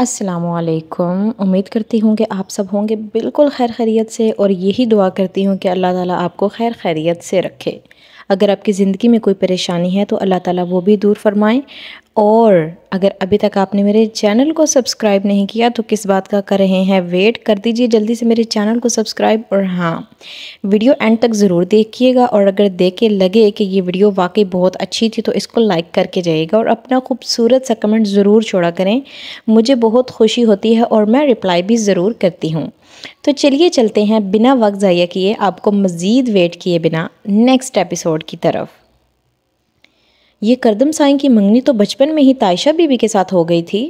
السلام علیکم۔ امید کرتی ہوں کہ آپ سب ہوں گے بالکل خیر خیریت سے، اور یہی دعا کرتی ہوں کہ اللہ تعالیٰ آپ کو خیر خیریت سے رکھے۔ اگر آپ کی زندگی میں کوئی پریشانی ہے تو اللہ تعالیٰ وہ بھی دور فرمائیں، اور اگر ابھی تک آپ نے میرے چینل کو سبسکرائب نہیں کیا تو کس بات کا کر رہے ہیں، ویٹ کر دیجئے جلدی سے میرے چینل کو سبسکرائب، اور ہاں، ویڈیو اینڈ تک ضرور دیکھیے گا، اور اگر دیکھ کے لگے کہ یہ ویڈیو واقعی بہت اچھی تھی تو اس کو لائک کر کے جائے گا، اور اپنا خوبصورت سا کمنٹ ضرور چھوڑا کریں، مجھے بہت خوشی ہوتی ہے اور میں رپلائی بھی ضرور کرتی ہوں۔ تو چلیے چلتے ہیں بنا وقت ضائع کیے، آپ کو مزید ویٹ کیے بنا نیکسٹ ایپیسوڈ کی طرف۔ یہ کردم سائیں کی منگنی تو بچپن میں ہی تائشہ بی بی کے ساتھ ہو گئی تھی،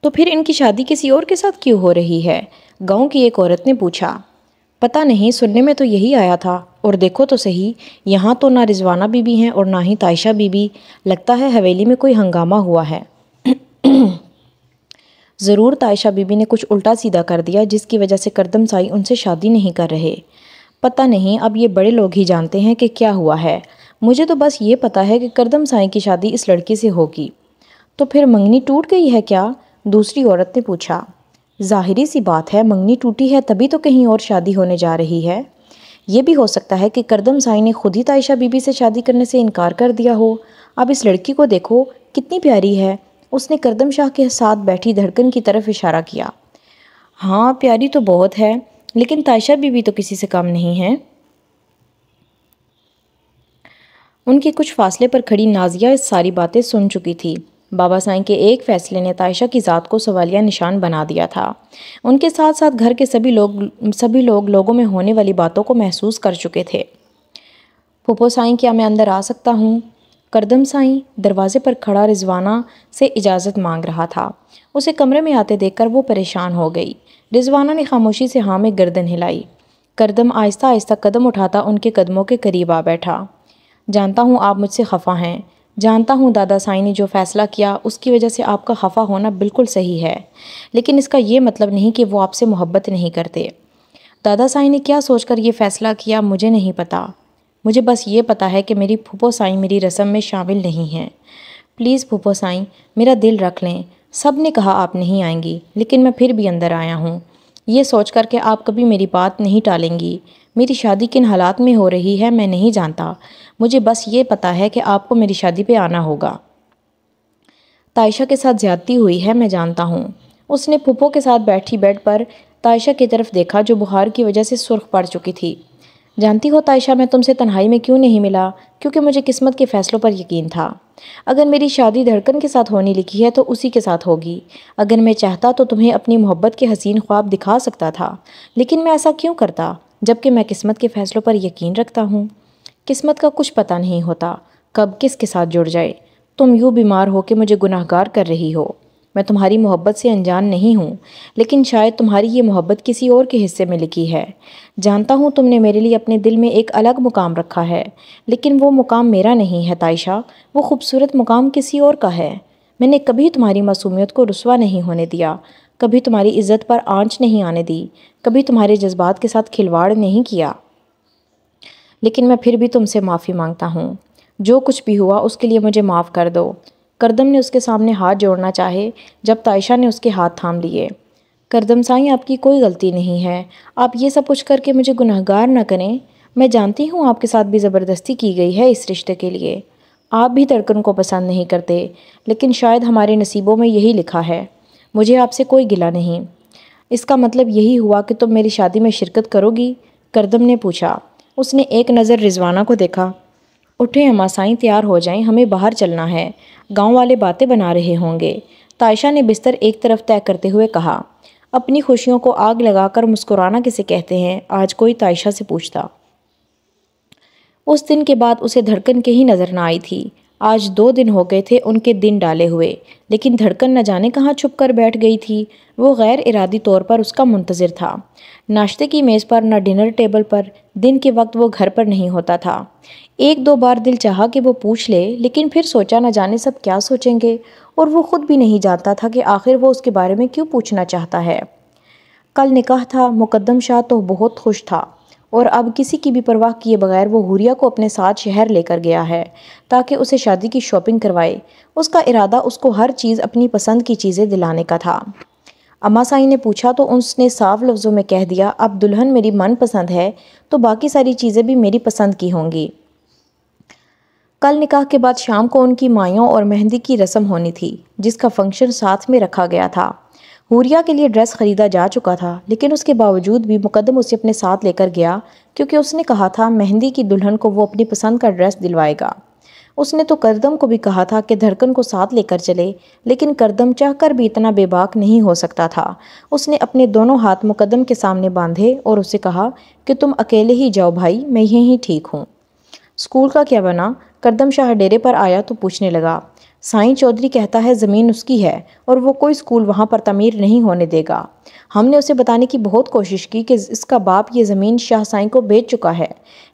تو پھر ان کی شادی کسی اور کے ساتھ کیوں ہو رہی ہے؟ گاؤں کی ایک عورت نے پوچھا۔ پتہ نہیں، سننے میں تو یہی آیا تھا، اور دیکھو تو صحیح، یہاں تو نہ رضوانہ بی بی ہیں اور نہ ہی تائشہ بی بی، لگتا ہے حویلی میں کوئی ہنگامہ ہوا ہے۔ ضرور تائشہ بی بی نے کچھ الٹا سیدھا کر دیا جس کی وجہ سے کردم سائی ان سے شادی نہیں کر رہے۔ پتہ نہیں، اب یہ بڑے لوگ ہی جانتے ہیں کہ کیا ہوا ہے، مجھے تو بس یہ پتہ ہے کہ کردم سائی کی شادی اس لڑکی سے ہوگی۔ تو پھر منگنی ٹوٹ گئی ہے کیا؟ دوسری عورت نے پوچھا۔ ظاہری سی بات ہے، منگنی ٹوٹی ہے تبھی تو کہیں اور شادی ہونے جا رہی ہے۔ یہ بھی ہو سکتا ہے کہ کردم سائی نے خود ہی تائشہ بی بی سے شادی کرنے سے انکار کر دیا ہو۔ اب اس لڑکی کو دیکھو، کتنی پیاری ہے۔ اس نے کردم شاہ کے ساتھ بیٹھی دھڑکن کی طرف اشارہ کیا۔ ہاں، پیاری تو بہت ہے، لیکن تائشہ بی بی تو کسی سے کم نہیں ہے۔ ان کے کچھ فاصلے پر کھڑی نازیہ اس ساری باتیں سن چکی تھی۔ بابا سائیں کے ایک فیصلے نے تائشہ کی ذات کو سوالیہ نشان بنا دیا تھا۔ ان کے ساتھ ساتھ گھر کے سبھی لوگ لوگوں میں ہونے والی باتوں کو محسوس کر چکے تھے۔ پھوپھو سائیں، کیا میں اندر آ سکتا ہوں؟ کردم سائیں دروازے پر کھڑا رضوانہ سے اجازت مانگ رہا تھا۔ اسے کمرے میں آتے دیکھ کر وہ پریشان ہو گئی۔ رضوانہ نے خاموشی سے ہاں میں گردن ہلائی۔ کردم آہستہ آہستہ قدم اٹھاتا ان کے قدموں کے قریب آ بیٹھا۔ جانتا ہوں آپ مجھ سے خفا ہیں، جانتا ہوں دادا سائیں نے جو فیصلہ کیا اس کی وجہ سے آپ کا خفا ہونا بالکل صحیح ہے، لیکن اس کا یہ مطلب نہیں کہ وہ آپ سے محبت نہیں کرتے۔ دادا سائیں نے کیا سوچ کر یہ فیصلہ کیا مجھے نہیں پتا، مجھے بس یہ پتا ہے کہ میری پھوپھو سائیں میری رسم میں شامل نہیں ہیں۔ پلیز پھوپھو سائیں، میرا دل رکھ لیں، سب نے کہا آپ نہیں آئیں گی، لیکن میں پھر بھی اندر آیا ہوں، یہ سوچ کر کہ آپ کبھی میری بات نہیں ٹالیں گی۔ میری شادی کن حالات میں ہو رہی ہے میں نہیں جانتا، مجھے بس یہ پتا ہے کہ آپ کو میری شادی پہ آنا ہوگا۔ تائشہ کے ساتھ زیادتی ہوئی ہے، میں جانتا ہوں۔ اس نے پھوپھو کے ساتھ بیٹھی بیڈ پر تائشہ کی طرف دیکھا جو بخار کی وجہ سے سرخ پڑ چکی تھی۔ جانتی ہو تائشہ، میں تم سے تنہائی میں کیوں نہیں ملا؟ کیونکہ مجھے قسمت کے فیصلوں پر یقین تھا۔ اگر میری شادی دھڑکن کے ساتھ ہونی لکھی ہے تو اسی کے ساتھ ہوگی۔ اگر میں چاہتا تو تمہیں اپنی محبت کے حسین خواب دکھا سکتا تھا، لیکن میں ایسا کیوں کرتا جبکہ میں قسمت کے فیصلوں پر یقین رکھتا ہوں؟ قسمت کا کچھ پتہ نہیں ہوتا، کب کس کے ساتھ جڑ جائے۔ تم یوں بیمار ہو کہ مجھے گناہگار کر رہی ہو۔ میں تمہاری محبت سے انجان نہیں ہوں، لیکن شاید تمہاری یہ محبت کسی اور کے حصے میں لکھی ہے۔ جانتا ہوں تم نے میرے لیے اپنے دل میں ایک الگ مقام رکھا ہے، لیکن وہ مقام میرا نہیں ہے تائشہ، وہ خوبصورت مقام کسی اور کا ہے۔ میں نے کبھی تمہاری معصومیت کو رسوا نہیں ہونے دیا، کبھی تمہاری عزت پر آنچ نہیں آنے دی، کبھی تمہارے جذبات کے ساتھ کھلواڑ نہیں کیا۔ لیکن میں پھر بھی تم سے معافی مانگتا ہوں، جو کچھ بھی ہوا اس کے لیے مجھے معاف کر دو۔ کردم نے اس کے سامنے ہاتھ جوڑنا چاہے جب تائشہ نے اس کے ہاتھ تھام لیے۔ کردم سائیں، آپ کی کوئی غلطی نہیں ہے، آپ یہ سب کچھ کر کے مجھے گناہگار نہ کریں۔ میں جانتی ہوں آپ کے ساتھ بھی زبردستی کی گئی ہے اس رشتے کے لیے، آپ بھی دھڑکن کو پسند نہیں کرتے، لیکن شاید ہمارے نصیبوں میں یہی لکھا ہے۔ مجھے آپ سے کوئی گلہ نہیں۔ اس کا مطلب یہی ہوا کہ تم میری شادی میں شرکت کرو گی؟ کردم نے پوچھا۔ اس نے ایک نظر رضوانہ کو دیکھا۔ اٹھیں اماں سائیں، تیار ہو جائیں، ہمیں باہر چلنا ہے، گاؤں والے باتیں بنا رہے ہوں گے۔ تائشہ نے بستر ایک طرف طے کرتے ہوئے کہا۔ اپنی خوشیوں کو آگ لگا کر مسکرانا کسے کہتے ہیں؟ آج کوئی تائشہ سے پوچھتا۔ اس دن کے بعد اسے دھڑکن کہیں نظر نہ آئی تھی۔ آج 2 دن ہو گئے تھے ان کے دن ڈالے ہوئے، لیکن دھڑکن نہ جانے کہاں چھپ کر بیٹھ گئی تھی۔ وہ غیر ارادی طور پر اس کا منتظر تھا۔ ناشتے کی میز پر نہ ڈنر ٹیبل پر، دن کے وقت وہ گھر پر نہیں ہوتا تھا۔ 1-2 بار دل چاہا کہ وہ پوچھ لے، لیکن پھر سوچا نہ جانے سب کیا سوچیں گے، اور وہ خود بھی نہیں جانتا تھا کہ آخر وہ اس کے بارے میں کیوں پوچھنا چاہتا ہے۔ کل نکاح تھا، مقدم شاہ تو بہت خوش تھا۔ اور اب کسی کی بھی پرواہ کیے بغیر وہ حوریہ کو اپنے ساتھ شہر لے کر گیا ہے تاکہ اسے شادی کی شاپنگ کروائے۔ اس کا ارادہ اس کو ہر چیز اپنی پسند کی چیزیں دلانے کا تھا۔ اماں سائیں نے پوچھا تو اس نے صاف لفظوں میں کہہ دیا، اب دلہن میری من پسند ہے تو باقی ساری چیزیں بھی میری پسند کی ہوں گی۔ کل نکاح کے بعد شام کو ان کی مائیوں اور مہندی کی رسم ہونی تھی، جس کا فنکشن ساتھ میں رکھا گیا تھا۔ حوریہ کے لیے ڈریس خریدا جا چکا تھا، لیکن اس کے باوجود بھی مقدم اسے اپنے ساتھ لے کر گیا کیونکہ اس نے کہا تھا مہندی کی دلہن کو وہ اپنی پسند کا ڈریس دلوائے گا۔ اس نے تو کردم کو بھی کہا تھا کہ دھڑکن کو ساتھ لے کر چلے، لیکن کردم چاہ کر بھی اتنا بے باک نہیں ہو سکتا تھا۔ اس نے اپنے دونوں ہاتھ مقدم کے سامنے باندھے اور اسے کہا کہ تم اکیلے ہی جاؤ بھائی، میں یہیں ٹھیک ہوں۔ اسکول کا کیا بنا؟ کردم شاہ ڈیرے پر آیا تو پوچھنے لگا۔ سائیں چودھری کہتا ہے زمین اس کی ہے اور وہ کوئی اسکول وہاں پر تعمیر نہیں ہونے دے گا۔ ہم نے اسے بتانے کی بہت کوشش کی کہ اس کا باپ یہ زمین شاہ سائیں کو بیچ چکا ہے،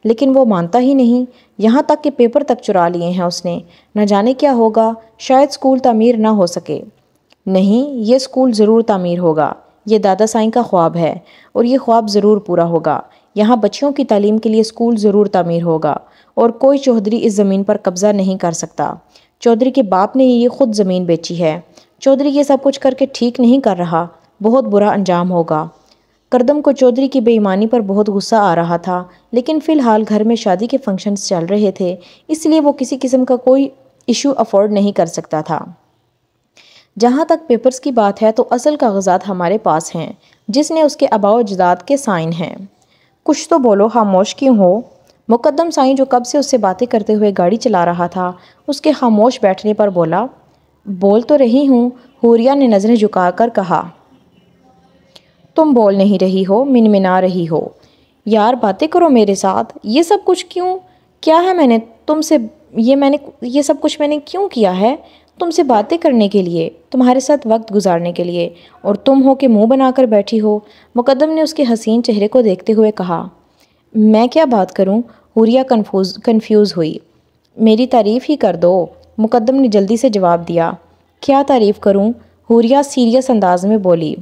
لیکن وہ مانتا ہی نہیں، یہاں تک کہ پیپر تک چرا لیے ہیں اس نے۔ نہ جانے کیا ہوگا، شاید اسکول تعمیر نہ ہو سکے۔ نہیں، یہ اسکول ضرور تعمیر ہوگا، یہ دادا سائیں کا خواب ہے اور یہ خواب ضرور پورا ہوگا۔ یہاں بچیوں کی تعلیم کے لیے اسکول ضرور تعمیر ہوگا اور کوئی چودھری اس زمین پر قبضہ نہیں کر سکتا۔ چودھری کے باپ نے یہ خود زمین بیچی ہے۔ چودھری یہ سب کچھ کر کے ٹھیک نہیں کر رہا، بہت برا انجام ہوگا۔ کردم کو چودھری کی بے ایمانی پر بہت غصہ آ رہا تھا، لیکن فی الحال گھر میں شادی کے فنکشنز چل رہے تھے، اس لیے وہ کسی قسم کا کوئی ایشو افورڈ نہیں کر سکتا تھا۔ جہاں تک پیپرز کی بات ہے تو اصل کاغذات ہمارے پاس ہیں، جس نے اس کے آباء و اجداد کے سائن ہیں۔ کچھ تو بولو، خاموش کیوں ہو؟ مقدم سائیں جو کب سے اس سے باتیں کرتے ہوئے گاڑی چلا رہا تھا، اس کے خاموش بیٹھنے پر بولا۔ بول تو رہی ہوں، حوریہ نے نظریں جھکا کر کہا۔ تم بول نہیں رہی ہو، منمنا رہی ہو۔ یار باتیں کرو میرے ساتھ، یہ سب کچھ کیوں؟ کیا ہے میں نے تم سے یہ سب کچھ میں نے کیوں کیا ہے؟ تم سے باتیں کرنے کے لیے، تمہارے ساتھ وقت گزارنے کے لیے، اور تم ہو کہ منہ بنا کر بیٹھی ہو۔ مقدم نے اس کے حسین چہرے کو دیکھتے ہوئے کہا۔ میں کیا بات کروں؟ حوریہ کنفیوز ہوئی۔ میری تعریف ہی کر دو، مقدم نے جلدی سے جواب دیا۔ کیا تعریف کروں؟ حوریہ سیریس انداز میں بولی۔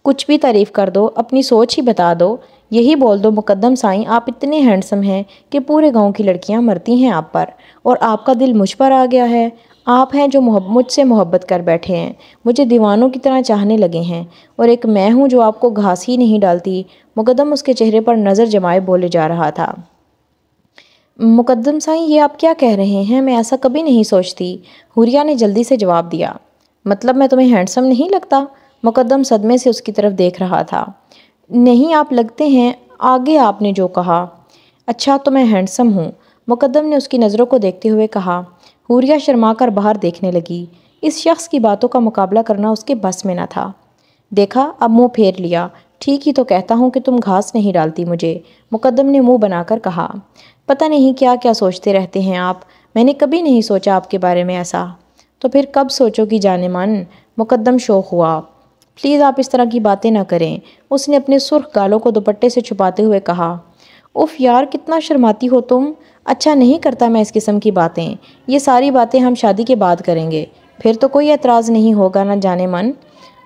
کچھ بھی تعریف کر دو، اپنی سوچ ہی بتا دو، یہی بول دو مقدم سائیں آپ اتنے ہینڈسم ہیں کہ پورے گاؤں کی لڑکیاں مرتی ہیں آپ پر، اور آپ کا دل مجھ پر آ گیا ہے۔ آپ ہیں جو مجھ سے محبت کر بیٹھے ہیں، مجھے دیوانوں کی طرح چاہنے لگے ہیں، اور ایک میں ہوں جو آپ کو گھاس ہی نہیں ڈالتی۔ مقدم اس کے چہرے پر نظر جمائے بولے جا رہا تھا۔ مقدم سائیں یہ آپ کیا کہہ رہے ہیں؟ میں ایسا کبھی نہیں سوچتی، حوریہ نے جلدی سے جواب دیا۔ مطلب میں تمہیں ہینڈسم نہیں لگتا؟ مقدم صدمے سے اس کی طرف دیکھ رہا تھا۔ نہیں، آپ لگتے ہیں، آگے آپ نے جو کہا۔ اچھا تو میں ہینڈسم ہوں، مقدم نے اس کی نظروں کو دیکھتے ہوئے کہا۔ حوریہ شرما کر باہر دیکھنے لگی، اس شخص کی باتوں کا مقابلہ کرنا اس کے بس میں نہ تھا۔ دیکھا، اب منہ پھیر لیا، ٹھیک ہی تو کہتا ہوں کہ تم گھاس نہیں ڈالتی مجھے، مقدم نے منہ بنا کر کہا۔ پتہ نہیں کیا کیا سوچتے رہتے ہیں آپ، میں نے کبھی نہیں سوچا آپ کے بارے میں ایسا۔ تو پھر کب سوچو گی جانے من؟ مقدم شوق ہوا۔ پلیز آپ اس طرح کی باتیں نہ کریں، اس نے اپنے سرخ گالوں کو دوپٹے سے چھپاتے ہوئے کہا۔ اف یار کتنا شرماتی ہو تم۔ اچھا نہیں کرتا میں اس قسم کی باتیں، یہ ساری باتیں ہم شادی کے بعد کریں گے، پھر تو کوئی اعتراض نہیں ہوگا نہ جانے من،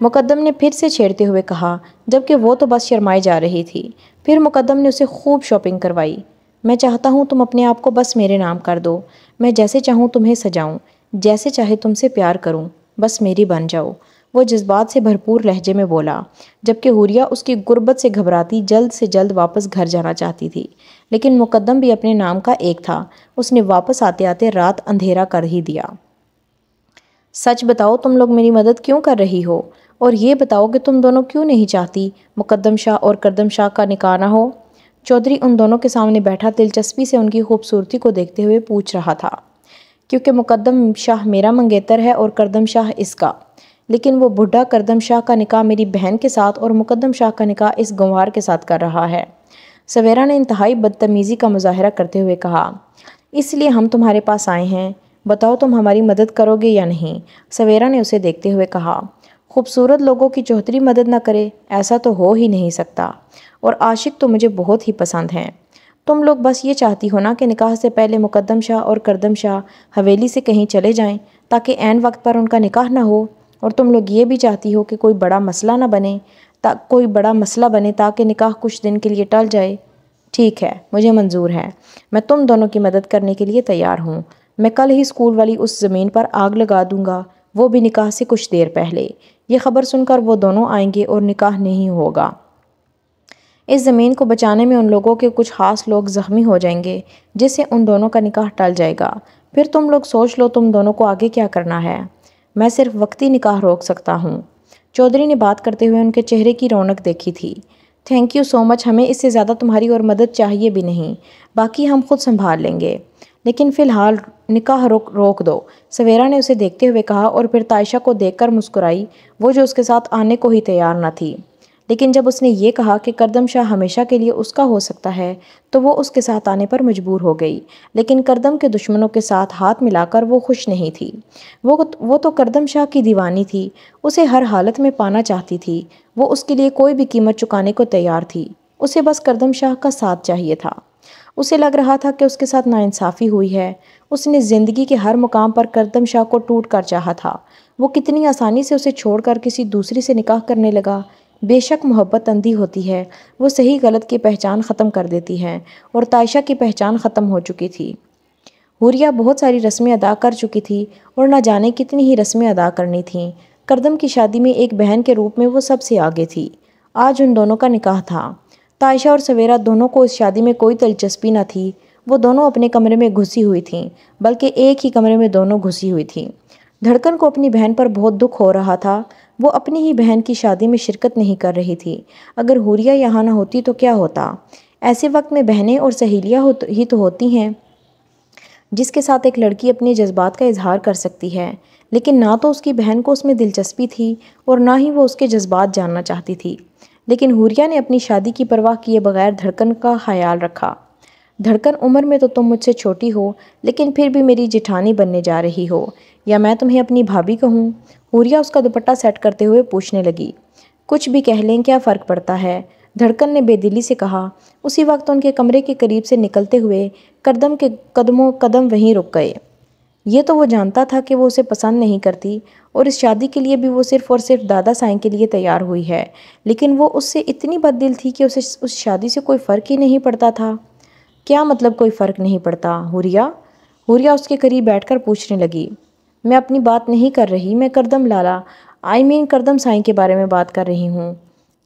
مقدم نے پھر سے چھیڑتے ہوئے کہا، جبکہ وہ تو بس شرمائی جا رہی تھی۔ پھر مقدم نے اسے خوب شاپنگ کروائی۔ میں چاہتا ہوں تم اپنے آپ کو بس میرے نام کر دو، میں جیسے چاہوں تمہیں سجاؤں، جیسے چاہے تم سے پیار کروں، بس میری بن جاؤ، وہ جذبات سے بھرپور لہجے میں بولا، جبکہ حوریہ اس کی غربت سے گھبراتی جلد سے جلد واپس گھر جانا چاہتی تھی، لیکن مقدم بھی اپنے نام کا ایک تھا، اس نے واپس آتے آتے رات اندھیرا کر ہی دیا۔ سچ بتاؤ تم لوگ میری مدد کیوں کر رہی ہو، اور یہ بتاؤ کہ تم دونوں کیوں نہیں چاہتی مقدم شاہ اور کردم شاہ کا نکاح نہ ہو؟ چودھری ان دونوں کے سامنے بیٹھا دلچسپی سے ان کی خوبصورتی کو دیکھتے ہوئے پوچھ رہا تھا۔ کیونکہ مقدم شاہ میرا منگیتر ہے اور کردم شاہ اس کا، لیکن وہ بڈھا کردم شاہ کا نکاح میری بہن کے ساتھ اور مقدم شاہ کا نکاح اس گنوار کے ساتھ کر رہا ہے، سویرا نے انتہائی بدتمیزی کا مظاہرہ کرتے ہوئے کہا۔ اس لیے ہم تمہارے پاس آئے ہیں، بتاؤ تم ہماری مدد کرو گے یا نہیں؟ سویرا نے اسے دیکھتے ہوئے کہا۔ خوبصورت لوگوں کی چوہدری مدد نہ کرے، ایسا تو ہو ہی نہیں سکتا، اور عاشق تو مجھے بہت ہی پسند ہیں۔ تم لوگ بس یہ چاہتی ہو نا کہ نکاح سے پہلے مقدم شاہ اور کردم شاہ حویلی سے کہیں چلے جائیں تاکہ عین وقت پر ان کا نکاح نہ ہو، اور تم لوگ یہ بھی چاہتی ہو کہ کوئی بڑا مسئلہ بنے تاکہ نکاح کچھ دن کے لیے ٹل جائے۔ ٹھیک ہے، مجھے منظور ہے، میں تم دونوں کی مدد کرنے کے لیے تیار ہوں۔ میں کل ہی اسکول والی اس زمین پر آگ لگا دوں گا، وہ بھی نکاح سے کچھ دیر پہلے۔ یہ خبر سن کر وہ دونوں آئیں گے اور نکاح نہیں ہوگا۔ اس زمین کو بچانے میں ان لوگوں کے کچھ خاص لوگ زخمی ہو جائیں گے، جس سے ان دونوں کا نکاح ٹل جائے گا۔ پھر تم لوگ سوچ لو تم دونوں کو آگے کیا کرنا ہے۔ میں صرف وقتی نکاح روک سکتا ہوں۔ چودھری نے بات کرتے ہوئے ان کے چہرے کی رونق دیکھی تھی۔ تھینک یو سو مچ، ہمیں اس سے زیادہ تمہاری اور مدد چاہیے بھی نہیں، باقی ہم خود سنبھال لیں گے، لیکن فی الحال نکاح روک دو، سویرا نے اسے دیکھتے ہوئے کہا، اور پھر تائشہ کو دیکھ کر مسکرائی، وہ جو اس کے ساتھ آنے کو ہی تیار نہ تھی۔ لیکن جب اس نے یہ کہا کہ کردم شاہ ہمیشہ کے لیے اس کا ہو سکتا ہے تو وہ اس کے ساتھ آنے پر مجبور ہو گئی، لیکن کردم کے دشمنوں کے ساتھ ہاتھ ملا کر وہ خوش نہیں تھی۔ وہ تو کردم شاہ کی دیوانی تھی، اسے ہر حالت میں پانا چاہتی تھی، وہ اس کے لیے کوئی بھی قیمت چکانے کو تیار تھی، اسے بس کردم شاہ کا ساتھ چاہیے تھا۔ اسے لگ رہا تھا کہ اس کے ساتھ ناانصافی ہوئی ہے، اس نے زندگی کے ہر مقام پر کردم شاہ کو ٹوٹ کر چاہا تھا، وہ کتنی آسانی سے اسے چھوڑ کر کسی دوسری سے نکاح کرنے لگا۔ بے شک محبت اندھی ہوتی ہے، وہ صحیح غلط کی پہچان ختم کر دیتی ہے، اور تائشہ کی پہچان ختم ہو چکی تھی۔ حوریہ بہت ساری رسمیں ادا کر چکی تھی اور نہ جانے کتنی ہی رسمیں ادا کرنی تھیں۔ کردم کی شادی میں ایک بہن کے روپ میں وہ سب سے آگے تھی۔ آج ان دونوں کا نکاح تھا۔ تائشہ اور سویرا دونوں کو اس شادی میں کوئی دلچسپی نہ تھی، وہ دونوں اپنے کمرے میں گھسی ہوئی تھیں، بلکہ ایک ہی کمرے میں دونوں گھسی ہوئی تھیں۔ دھڑکن کو اپنی بہن پر بہت دکھ ہو رہا تھا، وہ اپنی ہی بہن کی شادی میں شرکت نہیں کر رہی تھی۔ اگر حوریہ یہاں نہ ہوتی تو کیا ہوتا؟ ایسے وقت میں بہنیں اور سہیلیاں ہی تو ہوتی ہیں جس کے ساتھ ایک لڑکی اپنے جذبات کا اظہار کر سکتی ہے، لیکن نہ تو اس کی بہن کو اس میں دلچسپی تھی اور نہ ہی وہ اس کے جذبات جاننا چاہتی تھی۔ لیکن حوریہ نے اپنی شادی کی پرواہ کیے بغیر دھڑکن کا خیال رکھا۔ دھڑکن، عمر میں تو تم مجھ سے چھوٹی ہو، لیکن پھر بھی میری جٹھانی بننے جا رہی ہو، یا میں تمہیں اپنی بھابھی کہوں؟ حوریہ اس کا دوپٹہ سیٹ کرتے ہوئے پوچھنے لگی۔ کچھ بھی کہہ لیں، کیا فرق پڑتا ہے؟ دھڑکن نے بے دلی سے کہا۔ اسی وقت ان کے کمرے کے قریب سے نکلتے ہوئے کردم کے قدم وہیں رک گئے۔ یہ تو وہ جانتا تھا کہ وہ اسے پسند نہیں کرتی، اور اس شادی کے لیے بھی وہ صرف اور صرف دادا سائیں کے لیے تیار ہوئی ہے، لیکن وہ اس سے اتنی بد دل تھی کہ اسے اس شادی سے کوئی فرق ہی نہیں پڑتا تھا۔ کیا مطلب کوئی فرق نہیں پڑتا، حوریہ؟ حوریہ اس کے قریب بیٹھ کر پوچھنے لگی۔ میں اپنی بات نہیں کر رہی، میں کردم لالا کردم سائیں کے بارے میں بات کر رہی ہوں۔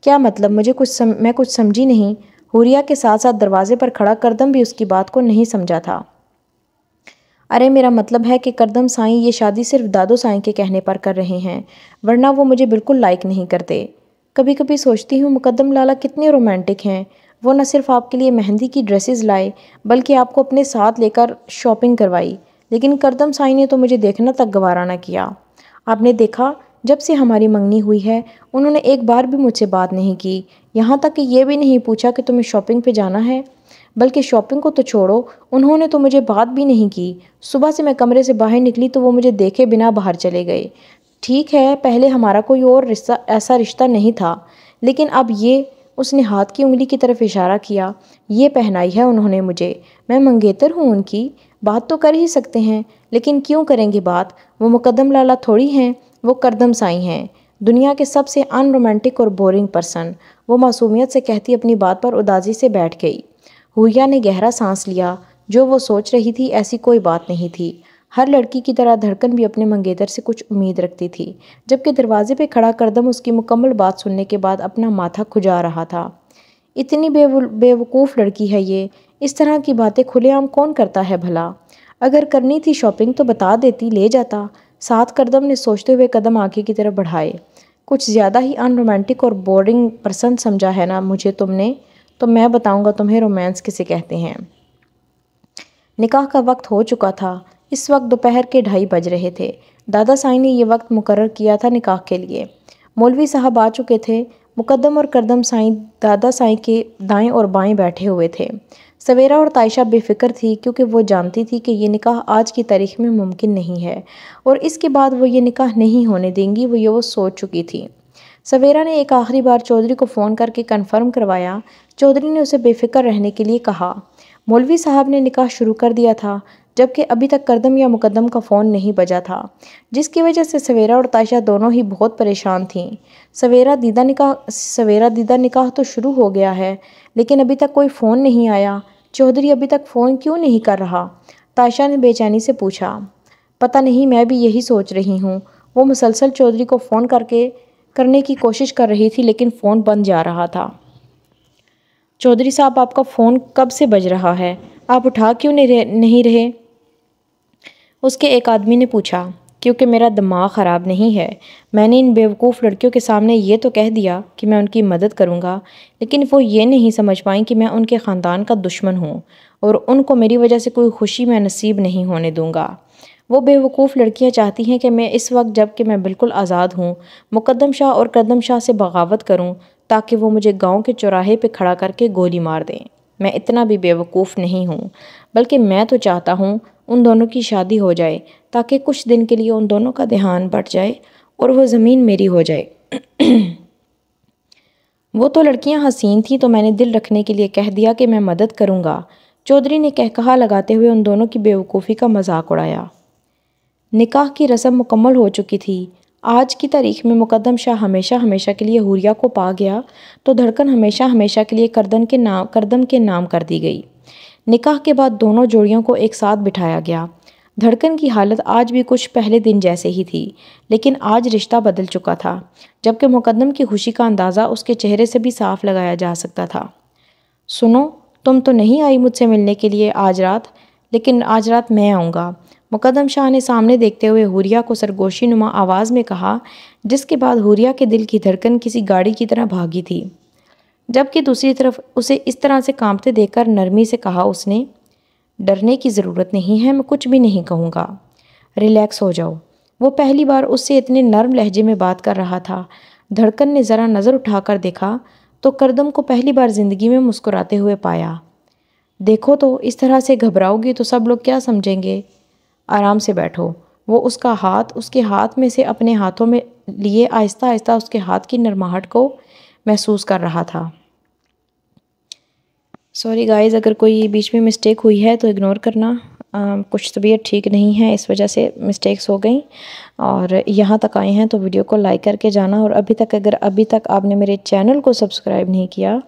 کیا مطلب؟ میں کچھ سمجھی نہیں۔ حوریہ کے ساتھ ساتھ دروازے پر کھڑا کردم بھی اس کی بات کو نہیں سمجھا تھا۔ ارے میرا مطلب ہے کہ کردم سائیں یہ شادی صرف دادو سائیں کے کہنے پر کر رہے ہیں، ورنہ وہ مجھے بالکل لائک نہیں کرتے۔ کبھی کبھی سوچتی ہوں مقدم لالا کتنے رومانٹک ہیں، وہ نہ صرف آپ کے لیے مہندی کی ڈریسز لائے بلکہ آپ کو اپنے ساتھ لے کر شاپنگ کروائی، لیکن کردم سائیں نے تو مجھے دیکھنا تک گوارا نہ کیا۔ آپ نے دیکھا، جب سے ہماری منگنی ہوئی ہے انہوں نے ایک بار بھی مجھ سے بات نہیں کی، یہاں تک کہ یہ بھی نہیں پوچھا کہ تمہیں شاپنگ پہ جانا ہے، بلکہ شاپنگ کو تو چھوڑو، انہوں نے تو مجھے بات بھی نہیں کی۔ صبح سے میں کمرے سے باہر نکلی تو وہ مجھے دیکھے بنا باہر چلے گئے۔ ٹھیک ہے، پہلے ہمارا کوئی اور ایسا رشتہ نہیں تھا، لیکن اب یہ، اس نے ہاتھ کی انگلی کی طرف اشارہ کیا، یہ پہنائی ہے انہوں نے مجھے، میں منگیتر ہوں ان کی، بات تو کر ہی سکتے ہیں، لیکن کیوں کریں گے بات؟ وہ مقدم لالا تھوڑی ہیں، وہ کردم سائیں ہیں، دنیا کے سب سے ان رومانٹک اور بورنگ پرسن۔ وہ معصومیت سے کہتی اپنی بات پر اداسی سے بیٹھ گئی۔ حوریہ نے گہرا سانس لیا، جو وہ سوچ رہی تھی ایسی کوئی بات نہیں تھی۔ ہر لڑکی کی طرح دھڑکن بھی اپنے منگیتر سے کچھ امید رکھتی تھی، جبکہ دروازے پہ کھڑا کردم اس کی مکمل بات سننے کے بعد اپنا ماتھا کھجا رہا تھا۔ اتنی بے وقوف لڑکی ہے یہ، اس طرح کی باتیں کھلے عام کون کرتا ہے بھلا؟ اگر کرنی تھی شاپنگ تو بتا دیتی، لے جاتا ساتھ۔ کردم نے سوچتے ہوئے قدم آگے کی طرف بڑھائے۔ کچھ زیادہ ہی ان رومانٹک اور بورنگ پرسن سمجھا ہے نا مجھے تم نے؟ تو میں بتاؤں گا تمہیں رومانس کسے کہتے ہیں۔ نکاح کا وقت ہو چکا تھا، اس وقت دوپہر کے 2:30 بج رہے تھے۔ دادا سائیں نے یہ وقت مقرر کیا تھا نکاح کے لیے۔ مولوی صاحب آ چکے تھے، مقدم اور کردم سائیں دادا سائیں کے دائیں اور بائیں بیٹھے ہوئے تھے۔ سویرا اور تائشہ بے فکر تھی، کیونکہ وہ جانتی تھی کہ یہ نکاح آج کی تاریخ میں ممکن نہیں ہے، اور اس کے بعد وہ یہ نکاح نہیں ہونے دیں گی، وہ سوچ چکی تھی۔ سویرا نے ایک آخری بار چودھری کو فون کر کے کنفرم کروایا۔ چودھری نے اسے بے فکر رہنے کے لیے کہا۔ مولوی صاحب نے نکاح شروع کر دیا تھا۔ جبکہ ابھی تک کردم یا مقدم کا فون نہیں بجا تھا، جس کی وجہ سے سویرا اور تائشہ دونوں ہی بہت پریشان تھیں۔ سویرا دیدہ نکاح تو شروع ہو گیا ہے، لیکن ابھی تک کوئی فون نہیں آیا۔ چودھری ابھی تک فون کیوں نہیں کر رہا؟ تائشہ نے بے چینی سے پوچھا۔ پتہ نہیں، میں بھی یہی سوچ رہی ہوں۔ وہ مسلسل چودھری کو فون کرنے کی کوشش کر رہی تھی، لیکن فون بند جا رہا تھا۔ چودھری صاحب، آپ کا فون کب سے بج رہا ہے؟ آپ اٹھا کیوں نہیں رہے؟ اس کے ایک آدمی نے پوچھا۔ کیونکہ میرا دماغ خراب نہیں ہے۔ میں نے ان بیوقوف لڑکیوں کے سامنے یہ تو کہہ دیا کہ میں ان کی مدد کروں گا، لیکن وہ یہ نہیں سمجھ پائیں کہ میں ان کے خاندان کا دشمن ہوں اور ان کو میری وجہ سے کوئی خوشی میں نصیب نہیں ہونے دوں گا۔ وہ بیوقوف لڑکیاں چاہتی ہیں کہ میں اس وقت، جب کہ میں بالکل آزاد ہوں، مقدم شاہ اور کردم شاہ سے بغاوت کروں تاکہ وہ مجھے گاؤں کے چوراہے پہ کھڑا کر کے گولی مار دیں۔ میں اتنا بھی بیوقوف نہیں ہوں، بلکہ میں تو چاہتا ہوں ان دونوں کی شادی ہو جائے تاکہ کچھ دن کے لیے ان دونوں کا دھیان بٹ جائے اور وہ زمین میری ہو جائے۔ وہ تو لڑکیاں حسین تھیں تو میں نے دل رکھنے کے لیے کہہ دیا کہ میں مدد کروں گا۔ چودھری نے کہا لگاتے ہوئے ان دونوں کی بیوقوفی کا مذاق اڑایا۔ نکاح کی رسم مکمل ہو چکی تھی۔ آج کی تاریخ میں مقدم شاہ ہمیشہ کے لیے حوریہ کو پا گیا تو دھڑکن ہمیشہ کے لیے کردم کے نام کر دی گئی۔ نکاح کے بعد دونوں جوڑیوں کو ایک ساتھ بٹھایا گیا۔ دھڑکن کی حالت آج بھی کچھ پہلے دن جیسے ہی تھی، لیکن آج رشتہ بدل چکا تھا، جبکہ مقدم کی خوشی کا اندازہ اس کے چہرے سے بھی صاف لگایا جا سکتا تھا۔ سنو، تم تو نہیں آئی مجھ سے ملنے کے لیے آج رات، لیکن آج رات میں آؤں گا، مقدم شاہ نے سامنے دیکھتے ہوئے حوریہ کو سرگوشی نما آواز میں کہا، جس کے بعد حوریہ کے دل کی دھڑکن کسی گاڑی کی طرح بھاگی تھی۔ جبکہ دوسری طرف اسے اس طرح سے کانپتے دیکھ کر نرمی سے کہا اس نے، ڈرنے کی ضرورت نہیں ہے، میں کچھ بھی نہیں کہوں گا، ریلیکس ہو جاؤ۔ وہ پہلی بار اس سے اتنے نرم لہجے میں بات کر رہا تھا۔ دھڑکن نے ذرا نظر اٹھا کر دیکھا تو کردم کو پہلی بار زندگی میں مسکراتے ہوئے پایا۔ دیکھو تو، اس طرح سے گھبراؤ گی تو سب لوگ کیا سمجھیں گے؟ آرام سے بیٹھو۔ وہ اس کے ہاتھ میں سے اپنے ہاتھوں میں لیے آہستہ اس کے ہاتھ کی نرماہٹ کو محسوس کر رہا تھا۔ سوری گائز، اگر کوئی بیچ میں مسٹیک ہوئی ہے تو اگنور کرنا، کچھ طبیعت ٹھیک نہیں ہے، اس وجہ سے مسٹیکس ہو گئیں۔ اور یہاں تک آئے ہیں تو ویڈیو کو لائک کر کے جانا، اور ابھی تک آپ نے میرے چینل کو سبسکرائب نہیں کیا